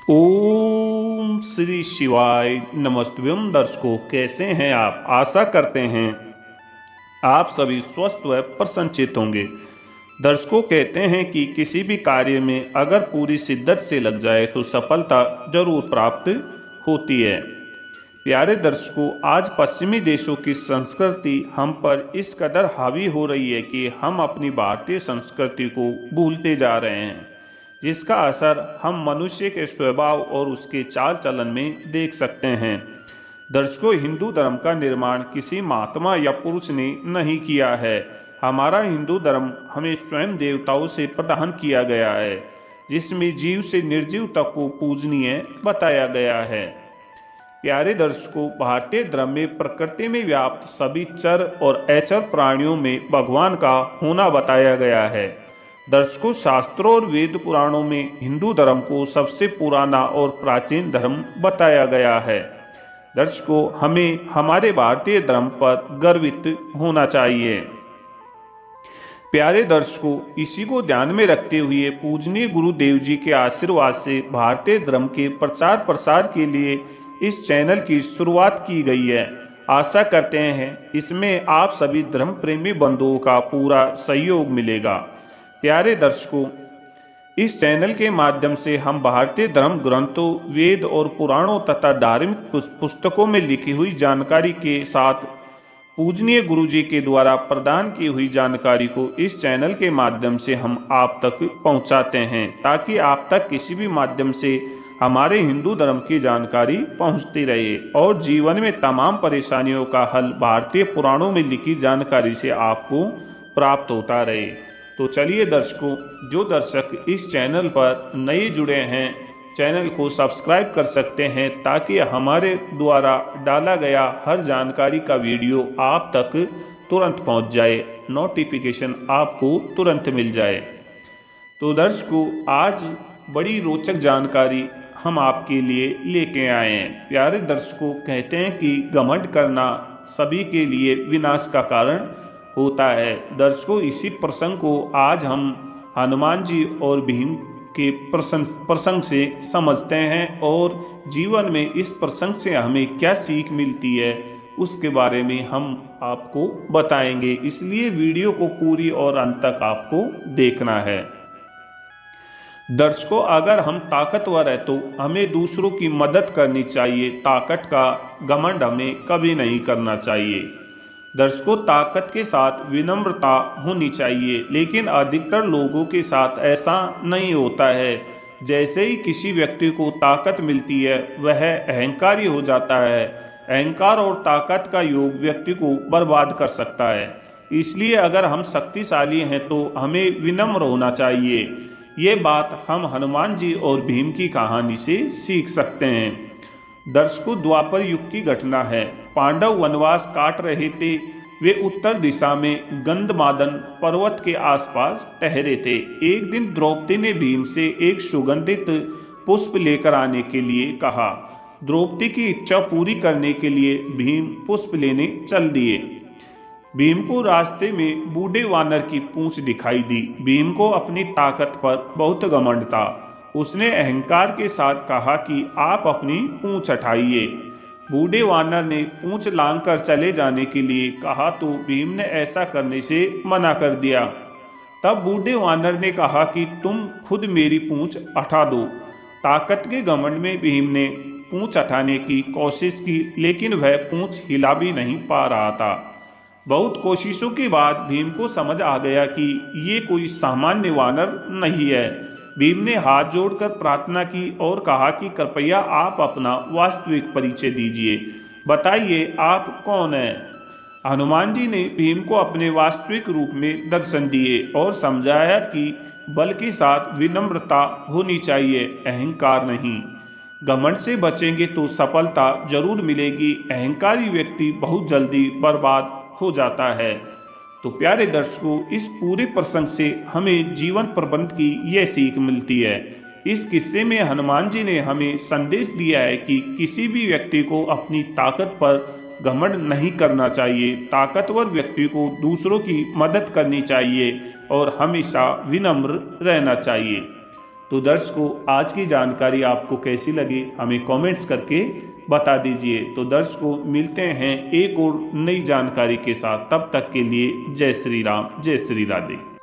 ओम श्री शिवाय नमस्तुभ्यम। दर्शकों, कैसे हैं आप? आशा करते हैं आप सभी स्वस्थ व प्रसन्नचित्त होंगे। दर्शकों, कहते हैं कि किसी भी कार्य में अगर पूरी शिद्दत से लग जाए तो सफलता जरूर प्राप्त होती है। प्यारे दर्शकों, आज पश्चिमी देशों की संस्कृति हम पर इस कदर हावी हो रही है कि हम अपनी भारतीय संस्कृति को भूलते जा रहे हैं, जिसका असर हम मनुष्य के स्वभाव और उसके चाल चलन में देख सकते हैं। दर्शकों, हिंदू धर्म का निर्माण किसी महात्मा या पुरुष ने नहीं किया है। हमारा हिंदू धर्म हमें स्वयं देवताओं से प्रदान किया गया है, जिसमें जीव से निर्जीव तक को पूजनीय बताया गया है। प्यारे दर्शकों, भारतीय धर्म में प्रकृति में व्याप्त सभी चर और अचर प्राणियों में भगवान का होना बताया गया है। दर्शकों, शास्त्रों और वेद पुराणों में हिंदू धर्म को सबसे पुराना और प्राचीन धर्म बताया गया है। दर्शकों, हमें हमारे भारतीय धर्म पर गर्वित होना चाहिए। प्यारे दर्शकों, इसी को ध्यान में रखते हुए पूजनीय गुरुदेव जी के आशीर्वाद से भारतीय धर्म के प्रचार प्रसार के लिए इस चैनल की शुरुआत की गई है। आशा करते हैं इसमें आप सभी धर्म प्रेमी बंधुओं का पूरा सहयोग मिलेगा। प्यारे दर्शकों, इस चैनल के माध्यम से हम भारतीय धर्म ग्रंथों, वेद और पुराणों तथा धार्मिक पुस्तकों में लिखी हुई जानकारी के साथ पूजनीय गुरु जी के द्वारा प्रदान की हुई जानकारी को इस चैनल के माध्यम से हम आप तक पहुंचाते हैं, ताकि आप तक किसी भी माध्यम से हमारे हिंदू धर्म की जानकारी पहुंचती रहे और जीवन में तमाम परेशानियों का हल भारतीय पुराणों में लिखी जानकारी से आपको प्राप्त होता रहे। तो चलिए दर्शकों, जो दर्शक इस चैनल पर नए जुड़े हैं, चैनल को सब्सक्राइब कर सकते हैं, ताकि हमारे द्वारा डाला गया हर जानकारी का वीडियो आप तक तुरंत पहुंच जाए, नोटिफिकेशन आपको तुरंत मिल जाए। तो दर्शकों, आज बड़ी रोचक जानकारी हम आपके लिए लेके आए हैं। प्यारे दर्शकों, कहते हैं कि घमंड करना सभी के लिए विनाश का कारण होता है। दर्शकों, इसी प्रसंग को आज हम हनुमान जी और भीम के प्रसंग से समझते हैं और जीवन में इस प्रसंग से हमें क्या सीख मिलती है उसके बारे में हम आपको बताएंगे। इसलिए वीडियो को पूरी और अंत तक आपको देखना है। दर्शकों, अगर हम ताकतवर है तो हमें दूसरों की मदद करनी चाहिए। ताकत का घमंड हमें कभी नहीं करना चाहिए। दर्शकों, ताकत के साथ विनम्रता होनी चाहिए, लेकिन अधिकतर लोगों के साथ ऐसा नहीं होता है। जैसे ही किसी व्यक्ति को ताकत मिलती है, वह अहंकारी हो जाता है। अहंकार और ताकत का योग व्यक्ति को बर्बाद कर सकता है। इसलिए अगर हम शक्तिशाली हैं तो हमें विनम्र होना चाहिए। ये बात हम हनुमान जी और भीम की कहानी से सीख सकते हैं। दर्शकों, द्वापर युग की घटना है। पांडव वनवास काट रहे थे। वे उत्तर दिशा में गंधमादन पर्वत के आसपास ठहरे थे। एक दिन द्रौपदी ने भीम से एक सुगंधित पुष्प लेकर आने के लिए कहा। द्रौपदी की इच्छा पूरी करने के लिए भीम पुष्प लेने चल दिए। भीम को रास्ते में बूढ़े वानर की पूंछ दिखाई दी। भीम को अपनी ताकत पर बहुत घमंड था। उसने अहंकार के साथ कहा कि आप अपनी पूंछ हटाइए। बूढ़े वानर ने पूंछ लांग कर चले जाने के लिए कहा तो भीम ने ऐसा करने से मना कर दिया। तब बूढ़े वानर ने कहा कि तुम खुद मेरी पूंछ हटा दो। ताकत के घमंड में भीम ने पूंछ हटाने की कोशिश की, लेकिन वह पूंछ हिला भी नहीं पा रहा था। बहुत कोशिशों के बाद भीम को समझ आ गया कि ये कोई सामान्य वानर नहीं है। भीम ने हाथ जोड़कर प्रार्थना की और कहा कि कृपया आप अपना वास्तविक परिचय दीजिए। बताइए, आप कौन हैं? हनुमान जी ने भीम को अपने वास्तविक रूप में दर्शन दिए और समझाया कि बल के साथ विनम्रता होनी चाहिए, अहंकार नहीं। घमंड से बचेंगे तो सफलता जरूर मिलेगी। अहंकारी व्यक्ति बहुत जल्दी बर्बाद हो जाता है। तो प्यारे दर्शकों, इस पूरे प्रसंग से हमें जीवन प्रबंध की यह सीख मिलती है। इस किस्से में हनुमान जी ने हमें संदेश दिया है कि किसी भी व्यक्ति को अपनी ताकत पर घमंड नहीं करना चाहिए। ताकतवर व्यक्ति को दूसरों की मदद करनी चाहिए और हमेशा विनम्र रहना चाहिए। तो दर्शकों, आज की जानकारी आपको कैसी लगी हमें कमेंट्स करके बता दीजिए। तो दर्शकों, मिलते हैं एक और नई जानकारी के साथ, तब तक के लिए जय श्री राम, जय श्री राधे।